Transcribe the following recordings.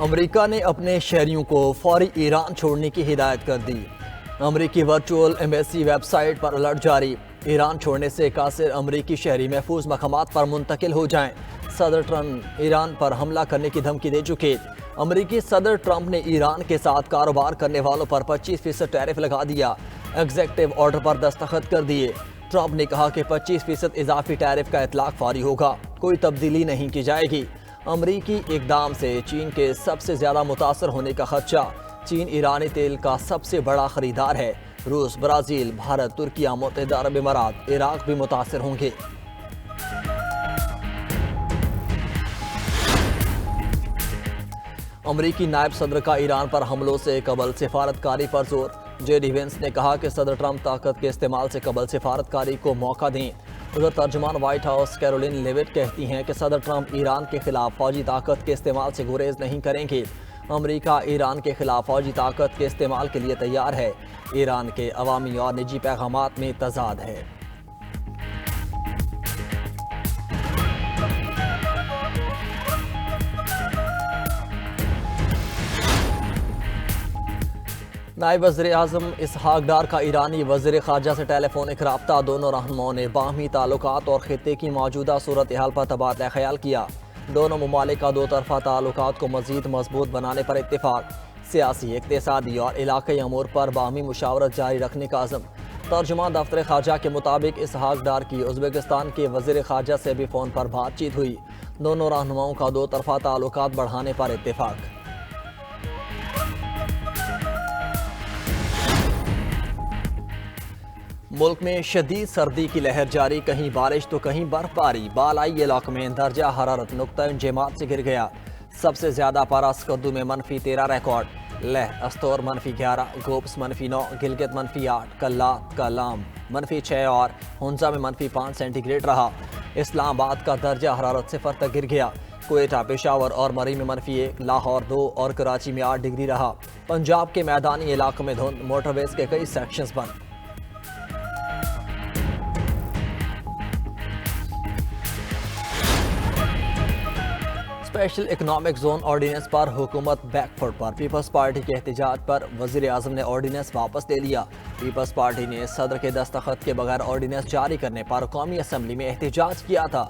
امریکہ نے اپنے شہریوں کو فوری ایران چھوڑنے کی ہدایت کر دی۔ امریکی ورچوئل ایمبیسی ویب سائٹ پر الرٹ جاری۔ ایران چھوڑنے سے قاصر امریکی شہری محفوظ مقامات پر منتقل ہو جائیں۔ صدر ٹرمپ ایران پر حملہ کرنے کی دھمکی دے چکے۔ امریکی صدر ٹرمپ نے ایران کے ساتھ کاروبار کرنے والوں پر 25% ٹیرف لگا دیا۔ ایگزیکٹو آرڈر پر دستخط کر دیے۔ ٹرمپ نے کہا کہ 25% اضافی ٹیرف کا اطلاق فوری ہوگا، کوئی تبدیلی نہیں کی جائے گی۔ امریکی اقدام سے چین کے سب سے زیادہ متاثر ہونے کا خدشہ۔ چین ایرانی تیل کا سب سے بڑا خریدار ہے۔ روس، برازیل، بھارت، ترکیہ، متحدہ عرب امارات، عراق بھی متاثر ہوں گے۔ امریکی نائب صدر کا ایران پر حملوں سے قبل سفارتکاری پر زور۔ جے ڈی وینس نے کہا کہ صدر ٹرمپ طاقت کے استعمال سے قبل سفارتکاری کو موقع دیں۔ ادھر ترجمان وائٹ ہاؤس کیرولین لیوٹ کہتی ہیں کہ صدر ٹرمپ ایران کے خلاف فوجی طاقت کے استعمال سے گریز نہیں کریں گے۔ امریکہ ایران کے خلاف فوجی طاقت کے استعمال کے لیے تیار ہے۔ ایران کے عوامی اور نجی پیغامات میں تضاد ہے۔ نائب وزیر اعظم اسحاق ڈار کا ایرانی وزیر خارجہ سے ٹیلی فونک رابطہ۔ دونوں رہنماؤں نے باہمی تعلقات اور خطے کی موجودہ صورتحال پر تبادلہ خیال کیا۔ دونوں ممالک کا دو طرفہ تعلقات کو مزید مضبوط بنانے پر اتفاق۔ سیاسی، اقتصادی اور علاقائی امور پر باہمی مشاورت جاری رکھنے کا عزم۔ ترجمان دفتر خارجہ کے مطابق اسحاق ڈار کی ازبکستان کے وزیر خارجہ سے بھی فون پر بات چیت ہوئی۔ دونوں رہنماؤں کا دو طرفہ تعلقات بڑھانے پر اتفاق۔ ملک میں شدید سردی کی لہر جاری، کہیں بارش تو کہیں برف باری۔ بالائی علاقوں میں درجہ حرارت نقطہ انجماد سے گر گیا۔ سب سے زیادہ پارہ اسکردو میں -13 ریکارڈ۔ لہ استور -11، گوبس -9، گلگت -8، کلات کلام -6 اور ہنزا میں -5 سینٹی گریڈ رہا۔ اسلام آباد کا درجہ حرارت 0 تک گر گیا۔ کوئٹہ، پشاور اور مری میں -1، لاہور 2 اور کراچی میں 8 ڈگری رہا۔ پنجاب کے میدانی علاقوں میں دھند، موٹر ویز کے کئی سیکشنز بند۔ اسپیشل اکنامک زون آرڈیننس پر حکومت بیک فٹ پر۔ پیپلز پارٹی کے احتجاج پر وزیر اعظم نے آرڈیننس واپس لے لیا۔ پیپلز پارٹی نے صدر کے دستخط کے بغیر آرڈیننس جاری کرنے پر قومی اسمبلی میں احتجاج کیا تھا۔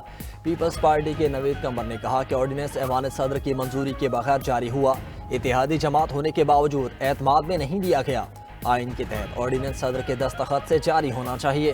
پیپلز پارٹی کے نوید قمر نے کہا کہ آرڈیننس ایوان صدر کی منظوری کے بغیر جاری ہوا۔ اتحادی جماعت ہونے کے باوجود اعتماد میں نہیں لیا گیا۔ آئین کے تحت آرڈیننس صدر کے دستخط سے جاری ہونا چاہیے۔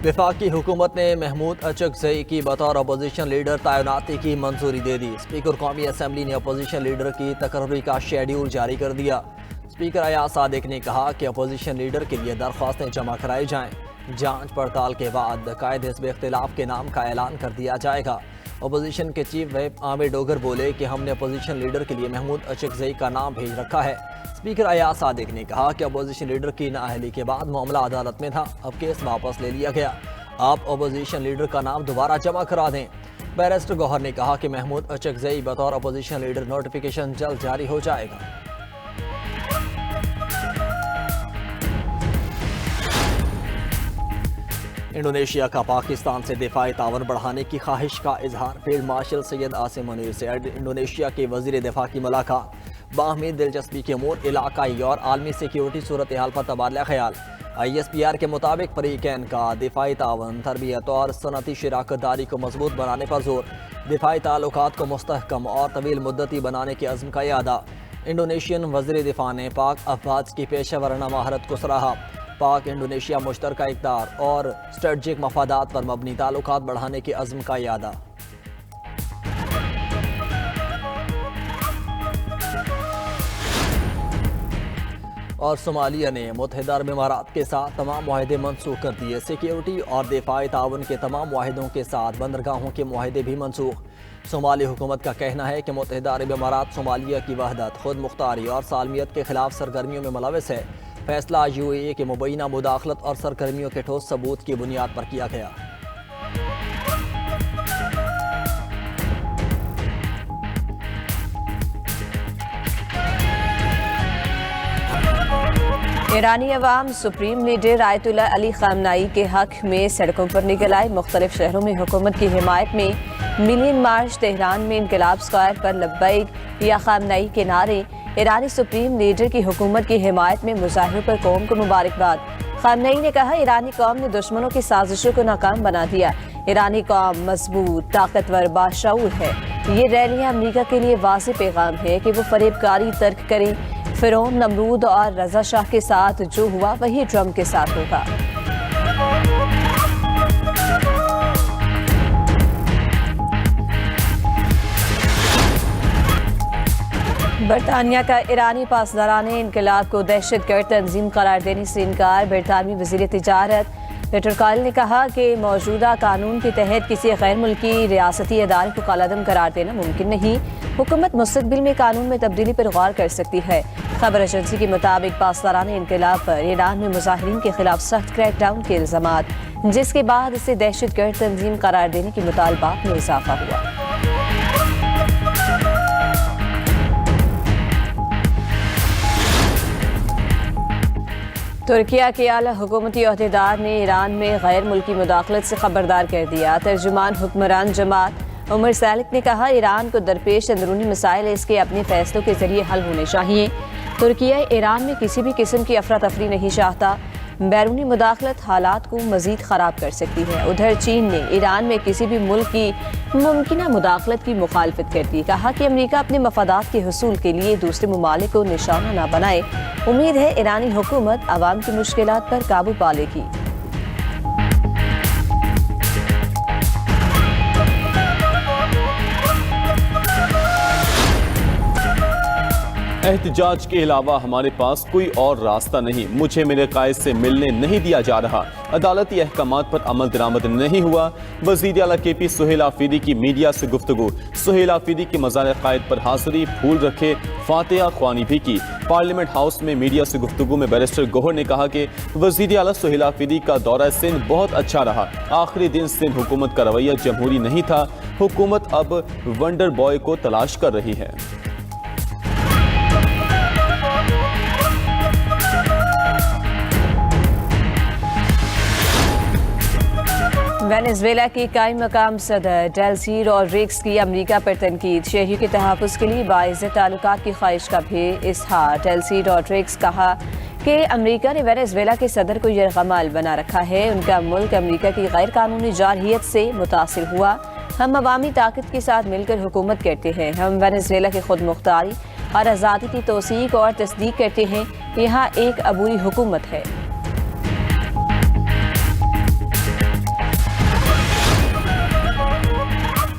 وفاقی حکومت نے محمود اچکزئی کی بطور اپوزیشن لیڈر تعیناتی کی منظوری دے دی۔ اسپیکر قومی اسمبلی نے اپوزیشن لیڈر کی تقرری کا شیڈیول جاری کر دیا۔ اسپیکر ایاز صادق نے کہا کہ اپوزیشن لیڈر کے لیے درخواستیں جمع کرائی جائیں۔ جانچ پڑتال کے بعد قائد حزب اختلاف کے نام کا اعلان کر دیا جائے گا۔ اپوزیشن کے چیف ویپ عامر ڈوگر بولے کہ ہم نے اپوزیشن لیڈر کے لیے محمود اچکزئی کا نام بھیج رکھا ہے۔ اسپیکر ایاز صادق نے کہا کہ اپوزیشن لیڈر کی نااہلی کے بعد معاملہ عدالت میں تھا، اب کیس واپس لے لیا گیا۔ آپ اپوزیشن لیڈر کا نام دوبارہ جمع کرا دیں۔ بیرسٹر گوہر نے کہا کہ محمود اچکزئی بطور اپوزیشن لیڈر نوٹیفیکیشن جلد جاری ہو جائے گا۔ انڈونیشیا کا پاکستان سے دفاعی تعاون بڑھانے کی خواہش کا اظہار۔ فیلڈ مارشل سید عاصم منیر سے انڈونیشیا کے وزیر دفاع کی ملاقات۔ باہمی دلچسپی کے امور، علاقائی اور عالمی سیکیورٹی صورتحال پر تبادلہ خیال۔ ISPR کے مطابق فریقین کا دفاعی تعاون، تربیت اور صنعتی شراکت داری کو مضبوط بنانے پر زور۔ دفاعی تعلقات کو مستحکم اور طویل مدتی بنانے کے عزم کا اعادہ۔ انڈونیشین وزیر دفاع نے پاک افواج کی پیشہ ورانہ مہارت کو سراہا۔ پاک انڈونیشیا مشترکہ اقدار اور اسٹریٹجک مفادات پر مبنی تعلقات بڑھانے کے عزم کا اعادہ۔ اور صومالیہ نے متحدہ عرب امارات کے ساتھ تمام معاہدے منسوخ کر دیے۔ سیکیورٹی اور دفاعی تعاون کے تمام معاہدوں کے ساتھ بندرگاہوں کے معاہدے بھی منسوخ۔ صومالی حکومت کا کہنا ہے کہ متحدہ عرب امارات صومالیہ کی وحدت، خود مختاری اور سالمیت کے خلاف سرگرمیوں میں ملوث ہے۔ فیصلہ UAE کے مبینہ مداخلت اور سرگرمیوں کے ٹھوس ثبوت کی بنیاد پر کیا گیا۔ ایرانی عوام سپریم لیڈر آیت اللہ علی خامنائی کے حق میں سڑکوں پر نکل آئے۔ مختلف شہروں میں حکومت کی حمایت میں ملین مارچ، تہران میں انقلاب اسکوائر پر لبیک یا خامنائی کے نعرے۔ ایرانی سپریم لیڈر کی حکومت کی حمایت میں مظاہروں پر قوم کو مبارکباد۔ خامنائی نے کہا ایرانی قوم نے دشمنوں کی سازشوں کو ناکام بنا دیا۔ ایرانی قوم مضبوط، طاقتور، باشعور ہے۔ یہ ریلیاں امریکہ کے لیے واضح پیغام ہے کہ وہ فریب کاری ترک کریں۔ فرعون، نمرود اور رضا شاہ کے ساتھ جو ہوا وہی ٹرمپ کے ساتھ ہوگا۔ برطانیہ کا ایرانی پاسداران انقلاب کو دہشت گرد تنظیم قرار دینے سے انکار۔ برطانوی وزیر تجارت پیٹر کائل نے کہا کہ موجودہ قانون کے تحت کسی غیر ملکی ریاستی ادارے کو کالعدم قرار دینا ممکن نہیں۔ حکومت مستقبل میں قانون میں تبدیلی پر غور کر سکتی ہے۔ خبر ایجنسی کے مطابق پاسداران انقلاب پر ایران میں مظاہرین کے خلاف سخت کریک ڈاؤن کے الزامات، جس کے بعد اسے دہشت گرد تنظیم قرار دینے کے مطالبات میں اضافہ ہوا۔ ترکیہ کے اعلیٰ حکومتی عہدیدار نے ایران میں غیر ملکی مداخلت سے خبردار کر دیا۔ ترجمان حکمران جماعت عمر سالک نے کہا ایران کو درپیش اندرونی مسائل اس کے اپنے فیصلوں کے ذریعے حل ہونے چاہیے۔ ترکیہ ایران میں کسی بھی قسم کی افراتفری نہیں چاہتا۔ بیرونی مداخلت حالات کو مزید خراب کر سکتی ہے۔ ادھر چین نے ایران میں کسی بھی ملک کی ممکنہ مداخلت کی مخالفت کر دی۔ کہا کہ امریکہ اپنے مفادات کے حصول کے لیے دوسرے ممالک کو نشانہ نہ بنائے۔ امید ہے ایرانی حکومت عوام کی مشکلات پر قابو پا لے گی۔ احتجاج کے علاوہ ہمارے پاس کوئی اور راستہ نہیں۔ مجھے میرے قائد سے ملنے نہیں دیا جا رہا۔ عدالتی احکامات پر عمل درآمد نہیں ہوا۔ وزیر اعلیٰ کے پی سہیل آفریدی کی میڈیا سے گفتگو۔ سہیل آفریدی کے مزار قائد پر حاضری، پھول رکھے، فاتحہ خوانی بھی کی۔ پارلیمنٹ ہاؤس میں میڈیا سے گفتگو میں بیرسٹر گوہر نے کہا کہ وزیر اعلیٰ سہیل آفریدی کا دورہ سندھ بہت اچھا رہا۔ آخری دن سندھ حکومت کا رویہ جمہوری نہیں تھا۔ حکومت اب ونڈر بوائے کو تلاش کر رہی ہے۔ وینزویلا کی قائم مقام صدر ڈیلسی روڈریگز کی امریکہ پر تنقید۔ شہریوں کے تحفظ کے لیے باعث تعلقات کی خواہش کا بھی اظہار۔ ڈیلسی روڈریگز کہا کہ امریکہ نے وینزویلا کے صدر کو یرغمال بنا رکھا ہے۔ ان کا ملک امریکہ کی غیر قانونی جارحیت سے متاثر ہوا۔ ہم عوامی طاقت کے ساتھ مل کر حکومت کرتے ہیں۔ ہم وینزویلا کی خود مختاری اور آزادی کی توثیق اور تصدیق کرتے ہیں۔ یہاں ایک عبوری حکومت ہے۔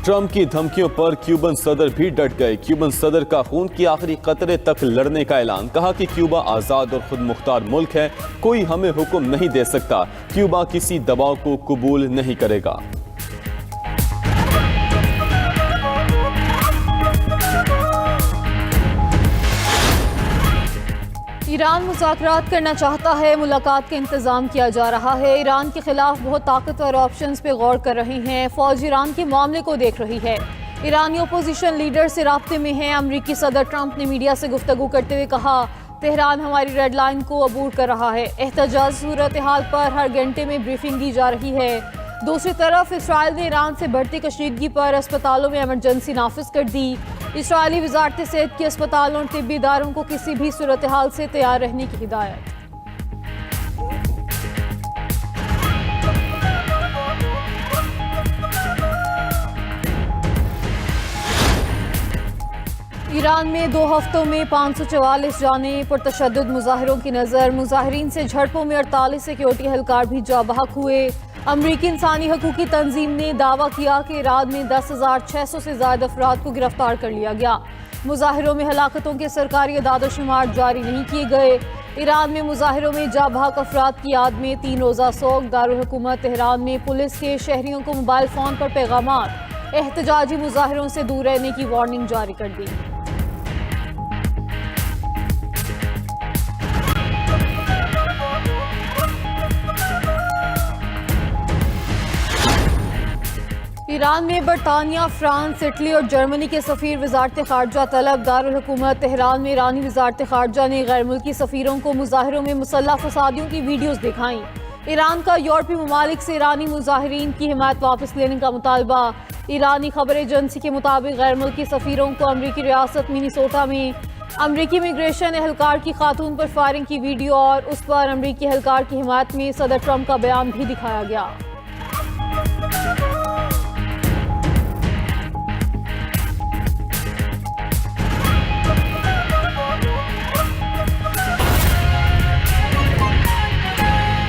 ٹرمپ کی دھمکیوں پر کیوبن صدر بھی ڈٹ گئے۔ کیوبن صدر کا خون کی آخری قطرے تک لڑنے کا اعلان۔ کہا کہ کیوبا آزاد اور خود مختار ملک ہے، کوئی ہمیں حکم نہیں دے سکتا۔ کیوبا کسی دباؤ کو قبول نہیں کرے گا۔ ایران مذاکرات کرنا چاہتا ہے، ملاقات کا انتظام کیا جا رہا ہے۔ ایران کے خلاف بہت طاقتور آپشنز پہ غور کر رہے ہیں۔ فوج ایران کے معاملے کو دیکھ رہی ہے۔ ایرانی اپوزیشن لیڈر سے رابطے میں ہیں۔ امریکی صدر ٹرمپ نے میڈیا سے گفتگو کرتے ہوئے کہا تہران ہماری ریڈ لائن کو عبور کر رہا ہے۔ احتجاج صورتحال پر ہر گھنٹے میں بریفنگ دی جا رہی ہے۔ دوسری طرف اسرائیل نے ایران سے بڑھتی کشیدگی پر اسپتالوں میں ایمرجنسی نافذ کر دی۔ اسرائیلی وزارت صحت کی اسپتالوں اور طبی اداروں کو کسی بھی صورتحال سے تیار رہنے کی ہدایت۔ ایران میں 2 ہفتوں میں 544 جانیں، پرتشدد مظاہروں کی نظر۔ مظاہرین سے جھڑپوں میں 48 سیکیورٹی اہلکار بھی جاں بحق ہوئے۔ امریکی انسانی حقوقی تنظیم نے دعویٰ کیا کہ ایران میں 10,600 سے زائد افراد کو گرفتار کر لیا گیا۔ مظاہروں میں ہلاکتوں کے سرکاری اعداد و شمار جاری نہیں کیے گئے۔ ایران میں مظاہروں میں جاں بحق افراد کی یاد میں 3 روزہ سوگ۔ دارالحکومت تہران میں پولیس کے شہریوں کو موبائل فون پر پیغامات، احتجاجی مظاہروں سے دور رہنے کی وارننگ جاری کر دی۔ ایران ایران میں برطانیہ، فرانس، اٹلی اور جرمنی کے سفیر وزارت خارجہ طلب۔ دارالحکومت تہران میں ایرانی وزارت خارجہ نے غیر ملکی سفیروں کو مظاہروں میں مسلح فسادیوں کی ویڈیوز دکھائیں۔ ایران کا یورپی ممالک سے ایرانی مظاہرین کی حمایت واپس لینے کا مطالبہ۔ ایرانی خبر ایجنسی کے مطابق غیر ملکی سفیروں کو امریکی ریاست منیسوٹا میں امریکی امیگریشن اہلکار کی خاتون پر فائرنگ کی ویڈیو اور اس پر امریکی اہلکار کی حمایت میں صدر ٹرمپ کا بیان بھی دکھایا گیا۔